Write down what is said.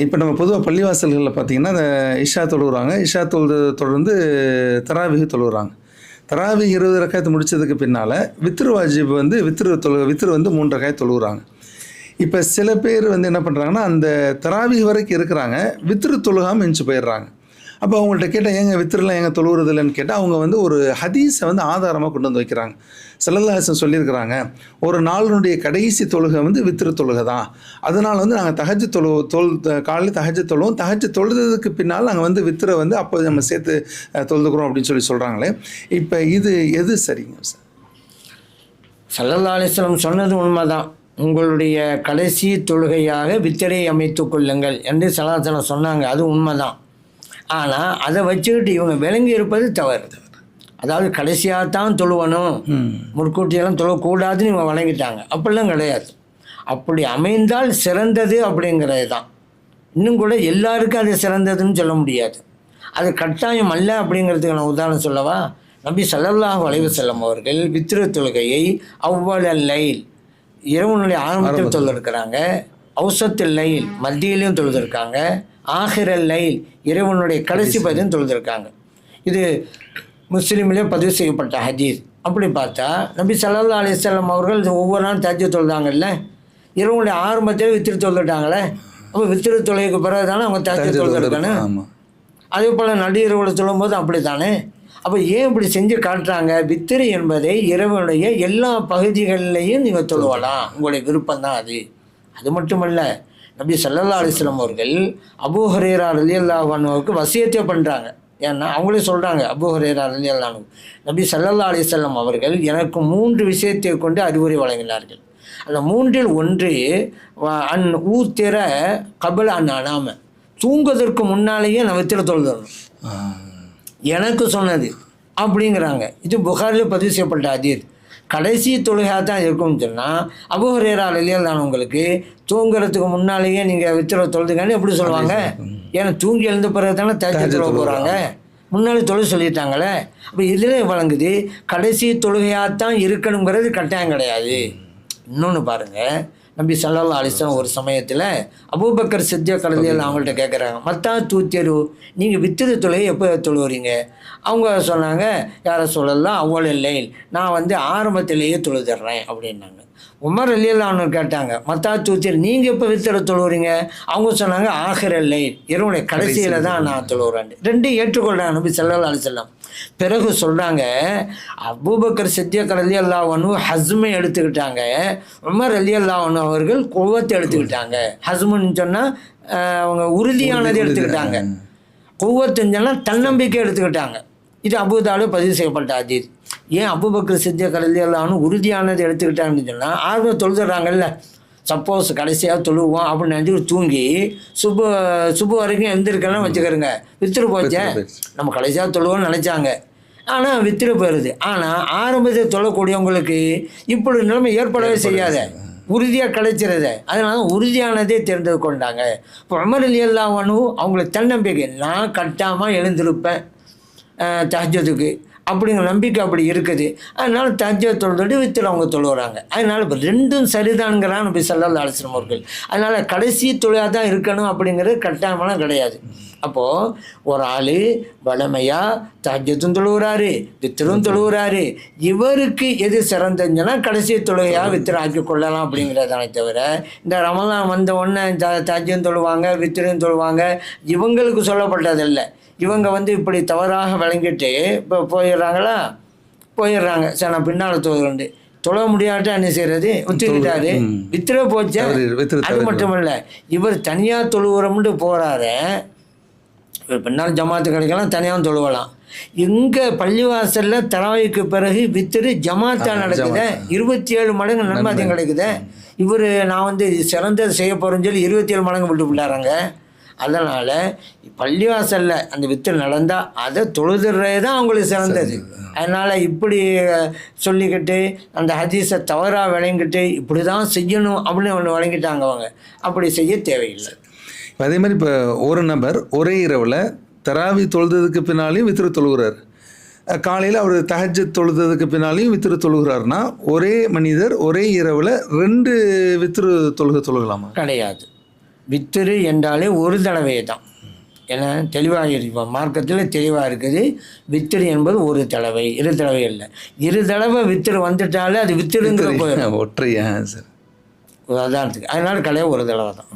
இப்போ நம்ம பொதுவாக பள்ளிவாசல்களில் பார்த்திங்கன்னா இந்த இஷா தொழுகிறாங்க. இஷா தொடர்ந்து தராவிஹ் தொழுகிறாங்க. தராவிஹ் 20 ரக்காயத்து முடித்ததுக்கு பின்னால் வித்ரு வாஜிப் வந்து வித்ரு வந்து 3 ரக்காயத்து தொழுகிறாங்க. இப்போ சில பேர் வந்து என்ன பண்ணுறாங்கன்னா அந்த தராவிஹ் வரைக்கும் இருக்கிறாங்க, வித்ரு தொழுகாமல் எந்திச்சு போயிடுறாங்க. அப்போ அவங்கள்ட்ட கேட்டால் ஏங்க வித்ருலாம் எங்கே தொழுகிறது இல்லைன்னு கேட்டால் அவங்க வந்து ஒரு ஹதீஸை வந்து ஆதாரமாக கொண்டு வந்து வைக்கிறாங்க. ஸல்லல்லாஹு அலைஹி வஸல்லம் சொல்லியிருக்கிறாங்க, ஒரு நாளினுடைய கடைசி தொழுகை வந்து வித்ரு தொழுகை தான். அதனால் வந்து நாங்கள் காலையில் தஹஜ்ஜுத் தொழுவோம். தஹஜ்ஜுத் தொழுதுக்கு பின்னால் நாங்கள் வந்து வித்ரை வந்து அப்போ நம்ம சேர்த்து தொழுதுக்கிறோம் அப்படின்னு சொல்கிறாங்களே. இப்போ இது எது சரிங்க சார்? ஸல்லல்லாஹு அலைஹி வஸல்லம் சொன்னது உண்மைதான். உங்களுடைய கடைசி தொழுகையாக வித்திரை அமைத்து கொள்ளுங்கள் என்று ஸல்லல்லாஹு அலைஹி வஸல்லம் சொன்னாங்க. அது உண்மைதான். ஆனால் அதை வச்சுக்கிட்டு இவங்க விளங்கி இருப்பது தவறு. அதாவது கடைசியாக தான் தொழுவணும், முற்கூட்டியெல்லாம் தொழக்கூடாதுன்னு இவங்க வழங்கிட்டாங்க. அப்படிலாம் கிடையாது. அப்படி அமைந்தால் சிறந்தது அப்படிங்கிறது தான். இன்னும் கூட எல்லாருக்கும் அது சிறந்ததுன்னு சொல்ல முடியாது. அது கட்டாயம் அல்ல. அப்படிங்கிறதுக்கு நான் உதாரணம் சொல்லவா? நபி ஸல்லல்லாஹு அலைஹி வஸல்லம் அவர்கள் வித்ரு தொழுகையை அவ்வளல் லைல் இரவுனுடைய ஆரம்பத்தில் தொழுதிருக்கிறாங்க, அவுசத்துல் லைல் மத்தியிலையும் தொழுதிருக்காங்க, ஆஹிரல் லைல் இரவனுடைய கடைசி பதிலும் தொழுதிருக்காங்க. இது முஸ்லீம்லேயே பதிவு செய்யப்பட்ட ஹதீஸ். அப்படி பார்த்தா நபி ஸல்லல்லாஹு அலைஹி வஸல்லம் அவர்கள் ஒவ்வொரு நாளும் தஹஜ்ஜுத் தொழுதாங்கல்ல, இரவுனுடைய ஆரம்பத்தில் வித்ரு தொழுதுட்டாங்களே. அப்போ வித்ரு தொழுகைக்கு பிறகு தானே அவங்க தஹஜ்ஜுத் தொழுதுருக்கணும். அதே போல் நடு இரவில் சொல்லும்போது அப்படி தானே. அப்போ ஏன் இப்படி செஞ்சு காட்டுறாங்க? வித்ரு என்பதை இரவனுடைய எல்லா பகுதிகளிலையும் நீங்கள் தொழுவலாம், உங்களுடைய விருப்பம் தான் அது. அது மட்டுமல்ல, நபி ஸல்லல்லாஹு அலைஹி வஸல்லம் அவர்கள் அபூ ஹுரைரா ரலியல்லாஹு அன்ஹுவுக்கு வசியத்தை பண்ணுறாங்க. ஏன்னா அவங்களே சொல்கிறாங்க, அபூ ஹுரைரா ரலியல்லாஹு அன்ஹு, நபி ஸல்லல்லாஹு அலைஹி வஸல்லம் அவர்கள் எனக்கு 3 விஷயத்தை கொண்டு அறிவுரை வழங்கினார்கள். அந்த 3இல் ஒன்று அன் ஊத்திர கபல அன் அனாம, தூங்குவதற்கு முன்னாலேயே நான் வித்திர தொழுதணும் எனக்கு சொன்னது அப்படிங்கிறாங்க. இது புகாரில் பதிவு செய்யப்பட்ட ஹதீஸ். கடைசி தொழுகையாக தான் இருக்கும்னு சொன்னால் அபூ ஹுரைரா ரலியல்லாஹு அன்ஹு உங்களுக்கு தூங்குறதுக்கு முன்னாலேயே நீங்கள் வித்திர தொழுதுங்கன்னு எப்படி சொல்லுவாங்க? ஏன்னா தூங்கி எழுந்த பிறகு தானே தஹஜ்ஜுத் தொழ போகிறாங்க, முன்னாடி தொழுது சொல்லிட்டாங்களே. அப்போ இதில் வழங்குது கடைசி தொழுகையாகத்தான் இருக்கணுங்கிறது கட்டாயம் கிடையாது. இன்னொன்று பாருங்கள், நபி ஸல்லல்லாஹு அலைஹி வஸல்லம் ஒரு சமயத்தில் அபூபக்கர் சித்திக் ரலியல்லாஹு அவங்கள்ட்ட கேட்குறாங்க, மத்தா தூத்திரு, நீங்கள் வித்திரு தொழுகை எப்போ தொழுவுறீங்க? அவங்க சொன்னாங்க, யார சொல்லலாம் அவ்வளவு லைல், நான் வந்து ஆரம்பத்திலேயே தொழுதுறேன் அப்படின்னாங்க. உமர் ரலியல்லாஹு அன்ஹு கேட்டாங்க, மத்தா தூத்திரு, நீங்கள் எப்போ வித்திர தொழுவுறீங்க? அவங்க சொன்னாங்க ஆஹிரல் லைல், இரவுடைய கடைசியில் தான் நான் தொழுவுறேன். ரெண்டையும் ஏற்றுக்கொள்கிறாங்க நபி ஸல்லல்லாஹு அலைஹி வஸல்லம். பிறகு சொல்கிறாங்க, அபூபக்கர் சித்திக் ரலியல்லாஹு அன்ஹு ஹஸ்மை எடுத்துக்கிட்டாங்க, உமர் ரலியல்லாஹு அன்ஹு அவர்கள் குவத்தை எடுத்துக்கிட்டாங்க. ஹஸ்முன்னு சொன்னால் அவங்க உறுதியானதை எடுத்துக்கிட்டாங்க, குவத்துன்னு சொன்னால் தன்னம்பிக்கை எடுத்துக்கிட்டாங்க. இது அபூதாவில் பதிவு செய்யப்பட்ட ஹதீஸ். ஏன் அபூபக்கர் சித்திக் ரலியல்லாஹு அன்ஹு உறுதியானதை எடுத்துக்கிட்டாங்கன்னு சொன்னால், ஆர்வம் தொழுதுறாங்கல்ல, சப்போஸ் கடைசியாக தொழுவோம் அப்படின்னு நினச்சி தூங்கி சுபு வரைக்கும் எழுந்திருக்கலாம் வச்சுக்கிறோங்க, வித்திரு போச்சே, நம்ம கடைசியாக தொழுவோம்னு நினச்சாங்க, ஆனால் வித்திரு போயிடுது. ஆனால் ஆரம்பத்தில் தொழக்கூடியவங்களுக்கு இப்படி நிலைமை ஏற்படவே செய்யாத, உறுதியாக கிடைச்சிருது. அதனால உறுதியானதே தெரிந்து கொண்டாங்க. இப்போ உமர் ரலியல்லாஹு அன்ஹு அவங்களுக்கு தன்னம்பிக்கை, நான் கட்டாமல் எழுந்திருப்பேன் தஹஜ்ஜுதுக்கு அப்படிங்கிற நம்பிக்கை அப்படி இருக்குது. அதனால் தஹஜ்ஜுத் தொழுதுட்டு வித்திர அவங்க தொழுகிறாங்க. அதனால் இப்போ ரெண்டும் சரிதான்ங்கிறான் நபி ஸல்லல்லாஹு அலைஹி வஸல்லம் அவர்கள். அதனால் கடைசி தொழுகையாக தான் இருக்கணும் அப்படிங்கிறது கட்டாயமெல்லாம் கிடையாது. அப்போது ஒரு ஆள் வளமையாக தஹஜ்ஜுத்தும் தொழுகிறாரு, வித்திரும் தொழுகிறாரு, இவருக்கு எது சிறந்ததுன்னா கடைசி தொழுகையாக வித்திர ஆக்கி கொள்ளலாம் அப்படிங்கிறதானே தவிர, இந்த ரமலான் வந்த உடனே தஹஜ்ஜும் தொழுவாங்க, வித்திரையும் தொழுவாங்க, இவங்களுக்கு சொல்லப்பட்டதில்லை. இவங்க வந்து இப்படி தவறாக விளங்கிட்டு இப்போ போயிடுறாங்க. சரி, நான் பின்னால் தொழுகிறேன், தொழ முடியாட்டா என்ன செய்யறது, ஒத்துக்கிட்டாரு, வித்திர போச்சா. அது மட்டும் இல்லை, இவர் தனியாக தொழுகிறோம்னு போகிறாரு, இவர் பின்னால் ஜமாத்து கிடைக்கலாம், தனியாகவும் தொழுவலாம். இங்கே பள்ளிவாசலில் தராவிக்கு பிறகு வித்திரு ஜமாத்தாக நடக்குது, 27 மடங்கு நன்மை அதிகம் கிடைக்குது. இவர் நான் வந்து சிறந்தது செய்ய போகிறேன்னு சொல்லி 27 மடங்கு விட்டு விட்டாராங்க. அதனால் பள்ளிவாசலில் அந்த வித்திரு நடந்தால் அதை தொழுதுறதே தான் அவங்களுக்கு சிறந்தது. அதனால் இப்படி சொல்லிக்கிட்டு அந்த ஹதீஸை தவறாக விளங்கிட்டு இப்படி தான் செய்யணும் அப்படின்னு ஒன்று வழங்கிட்டாங்க. அவங்க அப்படி செய்ய தேவையில்லை. அதே மாதிரி இப்போ ஒரு நபர் ஒரே இரவில் தராவி தொழுதுக்கு பின்னாலையும் வித்திரு தொழுகிறார், காலையில் அவர் தஹஜ்ஜுத் தொழுதுக்கு பின்னாலையும் வித்திரு தொழுகிறார்னா, ஒரே மனிதர் ஒரே இரவில் 2 வித்திரு தொழுகலாமா? கிடையாது. வித்திரு என்றாலே ஒரு தடவை தான். ஏன்னா தெளிவாக இருக்கும், மார்க்கத்தில் தெளிவாக இருக்குது. வித்திரு என்பது ஒரு தடவை, இரு தடவை இல்லை. இரு தடவை வித்திரு வந்துட்டாலே அது வித்திருங்கிற போயிடும் ஒற்றையா சார்? உதாரணத்துக்கு. அதனால கலையை ஒரு தடவை தான்.